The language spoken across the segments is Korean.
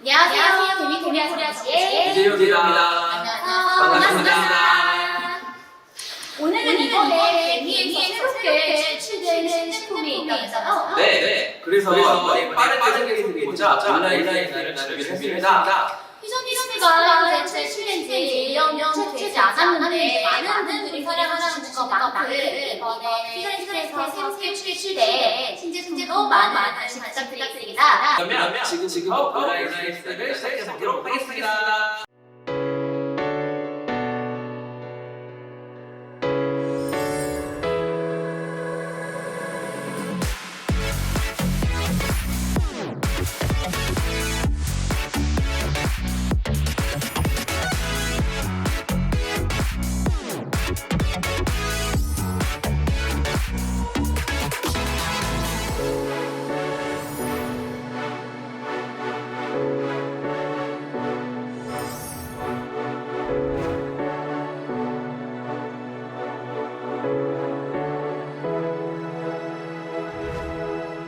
안녕하세요. 데미코리아지의 이재용입니다. 반갑습니다. 오늘은 이번에 데미에서 새롭게 출시된 신제품이 있다면서요? 네. 그래서 빠르게 소개해드리고자 온라인 세미나를 준비했습니다. 피전리스트가 출시된 지 1년 채지 않았는데 많은 분들이 사랑하시는 것만큼 이번에 피전리스트에서 새롭게 출시된 신제품도 많은 관심 부탁드립니다. 그러면 지금부터 온라인 세미나를 시작해보도록 하겠습니다.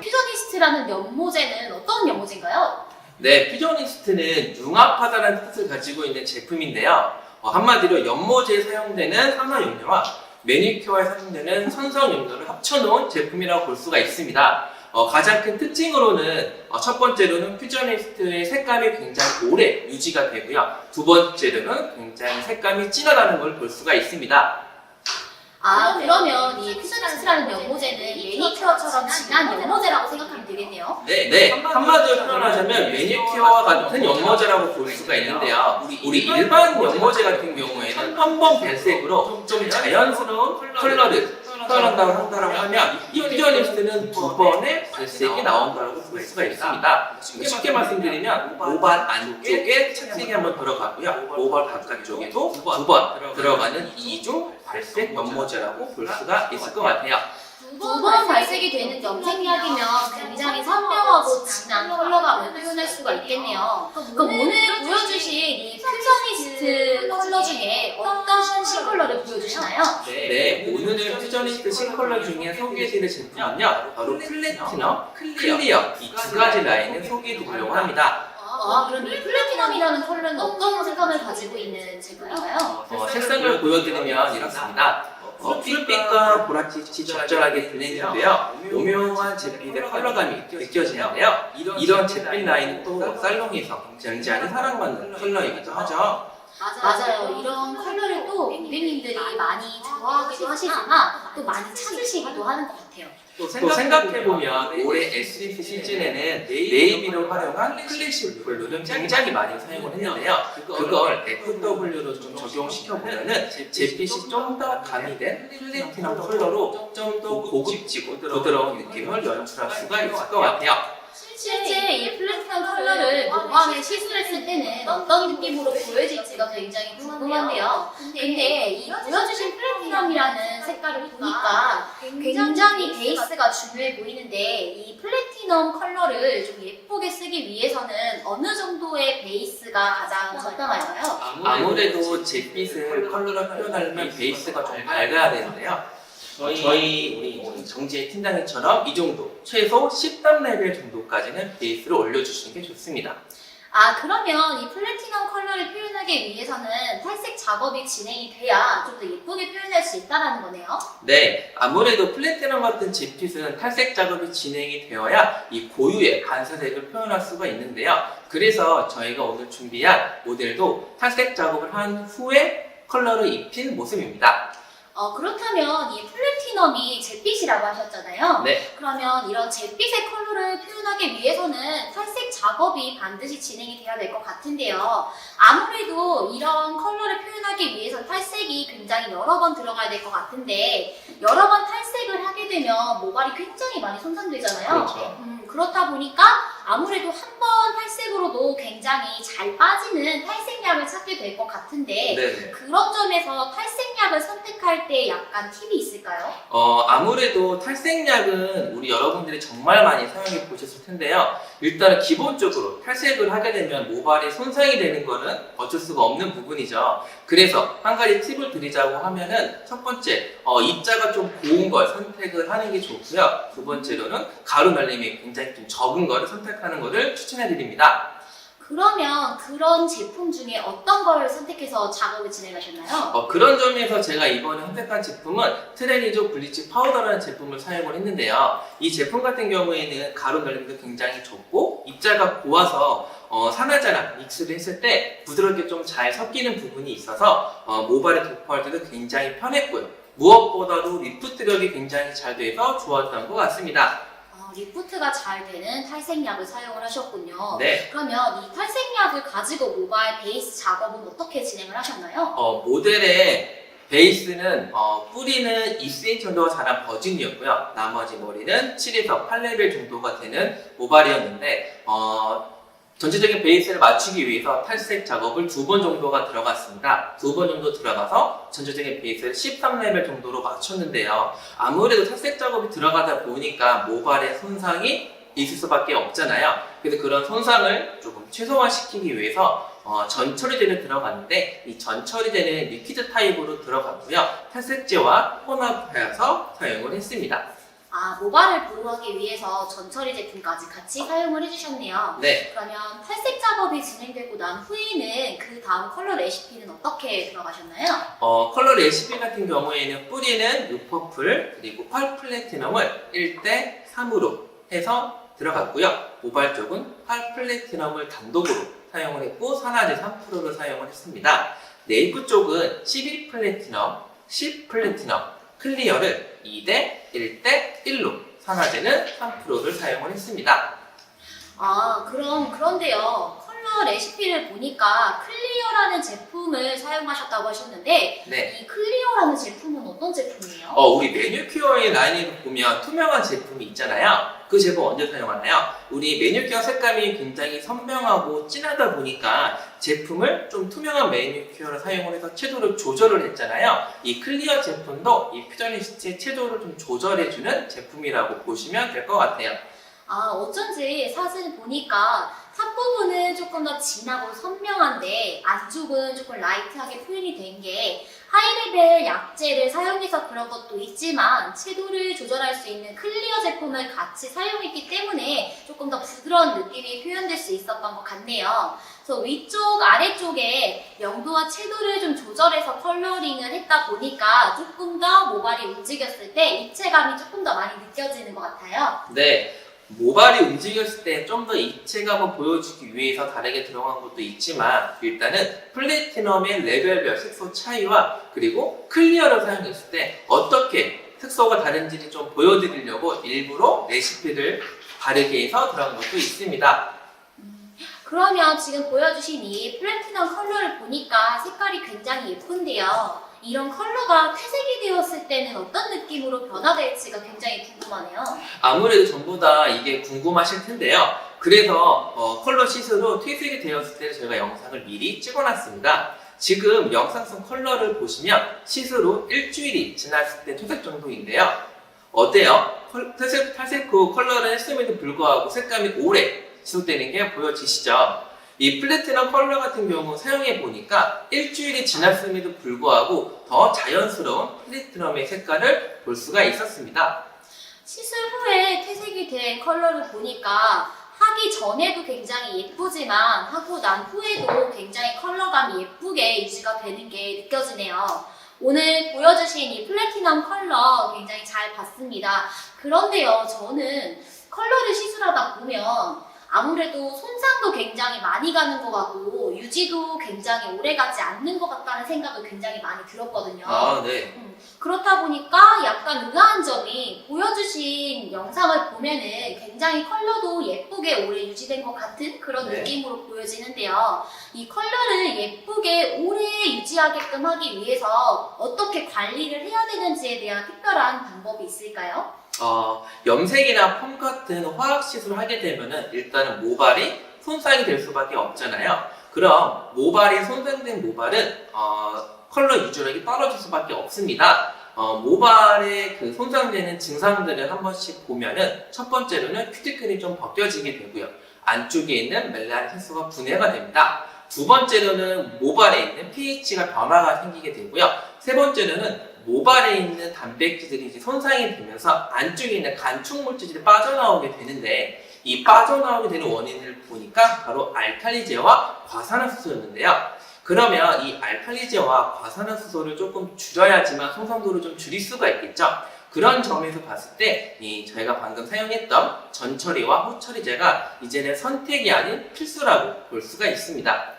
퓨전니스트라는 연모제는 어떤 연모제인가요? 네, 퓨전니스트는 융합하다는 뜻을 가지고 있는 제품인데요. 한마디로 연모제에 사용되는 산화용료와 매니큐어에 사용되는 선성용료를 합쳐놓은 제품이라고 볼 수가 있습니다. 가장 큰 특징으로는 첫 번째로는 퓨전니스트의 색감이 굉장히 오래 유지가 되고요. 두 번째로는 굉장히 색감이 진하다는 걸 볼 수가 있습니다. 그러면 이 퓨전니스트라는 연모제는 매니큐어처럼 진한 연모제라고 생각하면 되겠네요? 네, 한마디로 표현하자면 매니큐어와 같은 연모제라고 볼 수가 있는데요. 우리 일반 연모제 같은 경우에는 한 번 발색으로 좀 자연스러운 컬러를 표현한다고 하면 이 퓨전니스트는 두 번의 발색이 나온다고 볼 수가 있습니다. 쉽게 말씀드리면 모발 안쪽에 착색이 한번 들어가고요. 모발 바깥쪽에도 두 번 들어가는 이중 발색 연모제라고 볼 수가 있을 것 같아요. 두 번 발색이 되는 염색약이면 굉장히 선명하고 진한 컬러감을 표현할 수가 있겠네요. 그럼 오늘 보여주실 이 퓨전니스트 컬러 중에 어떤 신컬러를 보여주시나요? 네, 오늘은 퓨전니스트 신컬러 중에 소개해드릴 제품은요, 바로 플래티넘, 클리어 이 두 가지 라인을 소개해드리려고 합니다. 그럼 이 플래티넘이라는 컬러는 어떤 색감을 가지고 있는 제품인가요? 색상을 보여드리면 이렇습니다. 푸른빛과 보랏빛이 적절하게 블렌드되어 오묘한 잿빛의 컬러감이 느껴지는데요. 이런 잿빛 라인은 또 살롱에서 굉장히 사랑받는 컬러이기도 하죠. 맞아요. 이런 컬러를 또 고객님들이 많이 좋아하기도 하시지만 또 많이 찾으시기도 하는 것 같아요. 또 생각해보면 올해 S&P 시즌에는 네이비를 활용한 클래식 블루는 굉장히 많이 사용을 했는데요. 그걸 FW로 좀 적용시켜보면은 잿빛이 좀 더 가미된 플래티넘 컬러로 좀 더 고급지고 부드러운 느낌을 연출할 수가 있을 것 같아요. 실제 이 플래티넘 컬러를 모방에 시술했을 때는 어떤 느낌으로 보여질지가 굉장히 궁금한데요. 근데 이 보여주신 플래티넘이라는 색깔을 보니까 굉장히 베이스가 중요해 보이는데 이 플래티넘 컬러를 좀 예쁘게 쓰기 위해서는 어느 정도의 베이스가 가장 적당할까요? 아무래도 잿빛을 컬러로 표현하려면 베이스가 좀 밝아야 되는데요. 저희 우리 정지혜 팀장님처럼 이 정도 최소 10단 레벨 정도까지는 베이스를 올려주시는 게 좋습니다. 그러면 이 플래티넘 컬러를 표현하기 위해서는 탈색 작업이 진행이 돼야 좀 더 예쁘게 표현할 수 있다는 거네요. 네, 아무래도 플래티넘 같은 잿빛은 탈색 작업이 진행이 되어야 이 고유의 반사색을 표현할 수가 있는데요. 그래서 저희가 오늘 준비한 모델도 탈색 작업을 한 후에 컬러를 입힌 모습입니다. 그렇다면 이 플래티넘이 잿빛이라고 하셨잖아요. 네. 그러면 이런 잿빛의 컬러를 표현하기 위해서는 탈색 작업이 반드시 진행이 돼야 될 것 같은데요. 아무래도 이런 컬러를 표현하기 위해서 탈색이 굉장히 여러 번 들어가야 될 것 같은데 여러 번 탈색을 하게 되면 모발이 굉장히 많이 손상되잖아요. 그렇죠. 그렇다 보니까 아무래도 한 번 탈색으로도 굉장히 잘 빠지는 탈색약을 찾게 될 것 같은데 네. 그런 점에서 탈색약을 선택할 때 약간 팁이 있을까요? 아무래도 탈색약은 우리 여러분들이 정말 많이 사용해 보셨을 텐데요. 일단은 기본적으로 탈색을 하게 되면 모발이 손상이 되는 거는 어쩔 수가 없는 부분이죠. 그래서 한 가지 팁을 드리자고 하면은 첫 번째, 입자가 좀 고운 걸 선택을 하는 게 좋고요. 두 번째로는 가루 날림이 굉장히 좀 적은 거를 선택하는 거를 추천해 드립니다. 그러면 그런 제품 중에 어떤 걸 선택해서 작업을 진행하셨나요? 그런 점에서 제가 이번에 선택한 제품은 트레니조 블리치 파우더라는 제품을 사용을 했는데요. 이 제품 같은 경우에는 가루 넓이도 굉장히 좁고 입자가 고와서 산화제랑 믹스를 했을 때 부드럽게 좀 잘 섞이는 부분이 있어서 모발에 도포할 때도 굉장히 편했고요. 무엇보다도 리프트력이 굉장히 잘 돼서 좋았던 것 같습니다. 리프트가 잘 되는 탈색약을 사용을 하셨군요. 네. 그러면 이 탈색약을 가지고 모발 베이스 작업은 어떻게 진행을 하셨나요? 모델의 베이스는 뿌리는 2cm 정도가 자란 버진이었고요. 나머지 머리는 7에서 8레벨 정도가 되는 모발이었는데 전체적인 베이스를 맞추기 위해서 탈색 작업을 2번 정도가 들어갔습니다. 2번 정도 들어가서 전체적인 베이스를 13레벨 정도로 맞췄는데요. 아무래도 탈색 작업이 들어가다 보니까 모발의 손상이 있을 수밖에 없잖아요. 그래서 그런 손상을 조금 최소화시키기 위해서 전처리제를 들어갔는데 이 전처리제는 리퀴드 타입으로 들어갔고요. 탈색제와 혼합하여서 사용을 했습니다. 모발을 보호하기 위해서 전처리 제품까지 같이 사용을 해주셨네요. 네. 그러면 탈색 작업이 진행되고 난 후에는 그 다음 컬러 레시피는 어떻게 들어가셨나요? 컬러 레시피 같은 경우에는 뿌리는 루퍼플 그리고 펄 플래티넘을 1대 3으로 해서 들어갔고요. 모발 쪽은 펄 플래티넘을 단독으로 사용을 했고 산화제 3%를 사용을 했습니다. 네이프 쪽은 11 플래티넘, 10 플래티넘, 클리어를 2대 1대 1로 산화제는 3%를 사용을 했습니다. 그런데요. 컬러 레시피를 보니까 클리어라는 제품을 사용하셨다고 하셨는데 네. 이 클리어라는 제품은 어떤 제품이에요? 우리 매니큐어의 라인에도 보면 투명한 제품이 있잖아요. 그 제품 언제 사용하나요? 우리 매니큐어 색감이 굉장히 선명하고 진하다 보니까 제품을 좀 투명한 매니큐어를 사용을 해서 채도를 조절을 했잖아요. 이 클리어 제품도 이 퓨저니스트의 채도를 좀 조절해주는 제품이라고 보시면 될 것 같아요. 어쩐지 사진 보니까 탑부분은 조금 더 진하고 선명한데 안쪽은 조금 라이트하게 표현이 된 게 하이레벨 약재를 사용해서 그런 것도 있지만 채도를 조절할 수 있는 클리어 제품을 같이 사용했기 때문에 조금 더 부드러운 느낌이 표현될 수 있었던 것 같네요. 그래서 위쪽, 아래쪽에 명도와 채도를 좀 조절해서 컬러링을 했다 보니까 조금 더 모발이 움직였을 때 입체감이 조금 더 많이 느껴지는 것 같아요. 네. 모발이 움직였을 때 좀 더 입체감을 보여주기 위해서 다르게 들어간 것도 있지만 일단은 플래티넘의 레벨별 색소 차이와 그리고 클리어를 사용했을 때 어떻게 색소가 다른지를 좀 보여드리려고 일부러 레시피를 다르게 해서 들어간 것도 있습니다. 그러면 지금 보여주신 이 플래티넘 컬러를 보니까 색깔이 굉장히 예쁜데요. 이런 컬러가 퇴색이 되었을 때는 어떤 느낌으로 변화될지가 굉장히 궁금하네요. 아무래도 전부 다 이게 궁금하실 텐데요. 그래서 컬러 시스로 퇴색이 되었을 때 저희가 영상을 미리 찍어놨습니다. 지금 영상 속 컬러를 보시면 시스로 일주일이 지났을 때 퇴색 정도인데요. 어때요? 탈색 후 컬러를 했음에도 불구하고 색감이 오래 지속되는 게 보여지시죠? 이 플래티넘 컬러 같은 경우 사용해 보니까 일주일이 지났음에도 불구하고 더 자연스러운 플래티넘의 색깔을 볼 수가 있었습니다. 시술 후에 퇴색이 된 컬러를 보니까 하기 전에도 굉장히 예쁘지만 하고 난 후에도 굉장히 컬러감이 예쁘게 유지가 되는 게 느껴지네요. 오늘 보여주신 이 플래티넘 컬러 굉장히 잘 봤습니다. 그런데요, 저는 컬러를 시술하다 보면 아무래도 손상도 굉장히 많이 가는 것 같고 유지도 굉장히 오래 가지 않는 것 같다는 생각을 굉장히 많이 들었거든요. 네. 그렇다 보니까 약간 의아한 점이 보여주신 영상을 보면은 굉장히 컬러도 예쁘게 오래 유지된 것 같은 그런 네. 느낌으로 보여지는데요. 이 컬러를 예쁘게 오래 유지하게끔 하기 위해서 어떻게 관리를 해야 되는지에 대한 특별한 방법이 있을까요? 염색이나 펌 같은 화학 시술을 하게 되면은 일단은 모발이 손상이 될 수밖에 없잖아요. 그럼 모발이 손상된 모발은 컬러 유지력이 떨어질 수밖에 없습니다. 모발의 그 손상되는 증상들을 한 번씩 보면은 첫 번째로는 큐티클이 좀 벗겨지게 되고요. 안쪽에 있는 멜라닌 색소가 분해가 됩니다. 두 번째로는 모발에 있는 pH가 변화가 생기게 되고요. 세 번째로는 모발에 있는 단백질들이 이제 손상이 되면서 안쪽에 있는 간축 물질이 빠져나오게 되는데 이 빠져나오게 되는 원인을 보니까 바로 알칼리제와 과산화수소였는데요. 그러면 이 알칼리제와 과산화수소를 조금 줄여야지만 손상도를 좀 줄일 수가 있겠죠. 그런 점에서 봤을 때 저희가 방금 사용했던 전처리와 후처리제가 이제는 선택이 아닌 필수라고 볼 수가 있습니다.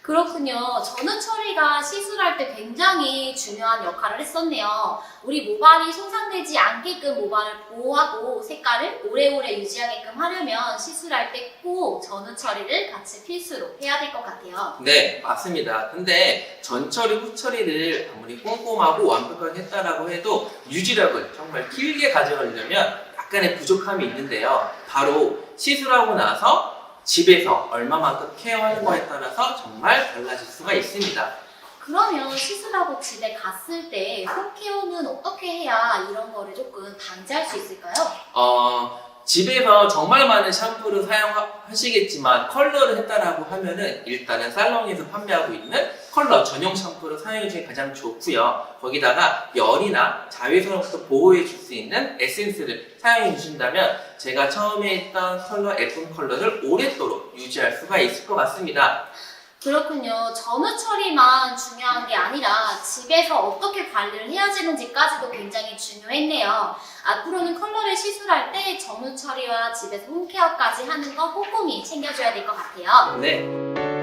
그렇군요. 전후 처리가 시술할 때 굉장히 중요한 역할을 했었네요. 우리 모발이 손상되지 않게끔 모발을 보호하고 색깔을 오래오래 유지하게끔 하려면 시술할 때 꼭 전후 처리를 같이 필수로 해야 될 것 같아요. 네, 맞습니다. 근데 전처리, 후처리를 아무리 꼼꼼하고 완벽하게 했다라고 해도 유지력을 정말 길게 가져가려면 약간의 부족함이 있는데요. 바로 시술하고 나서 집에서 얼마만큼 케어하는거에 따라서 정말 달라질 수가 있습니다. 그러면 시술하고 집에 갔을 때 홈케어는 어떻게 해야 이런 거를 조금 방지할 수 있을까요? 집에서 정말 많은 샴푸를 사용하시겠지만 컬러를 했다라고 하면은 일단은 살롱에서 판매하고 있는 컬러 전용 샴푸를 사용해 주시는 게 가장 좋고요. 거기다가 열이나 자외선으로부터 보호해 줄 수 있는 에센스를 사용해 주신다면 제가 처음에 했던 컬러 예쁜 컬러를 오랫도록 유지할 수가 있을 것 같습니다. 그렇군요. 전후 처리만 중요한 게 아니라 집에서 어떻게 관리를 해야 되는지까지도 굉장히 중요했네요. 앞으로는 컬러를 시술할 때 전후 처리와 집에서 홈케어까지 하는 거 꼼꼼히 챙겨줘야 될 것 같아요. 네.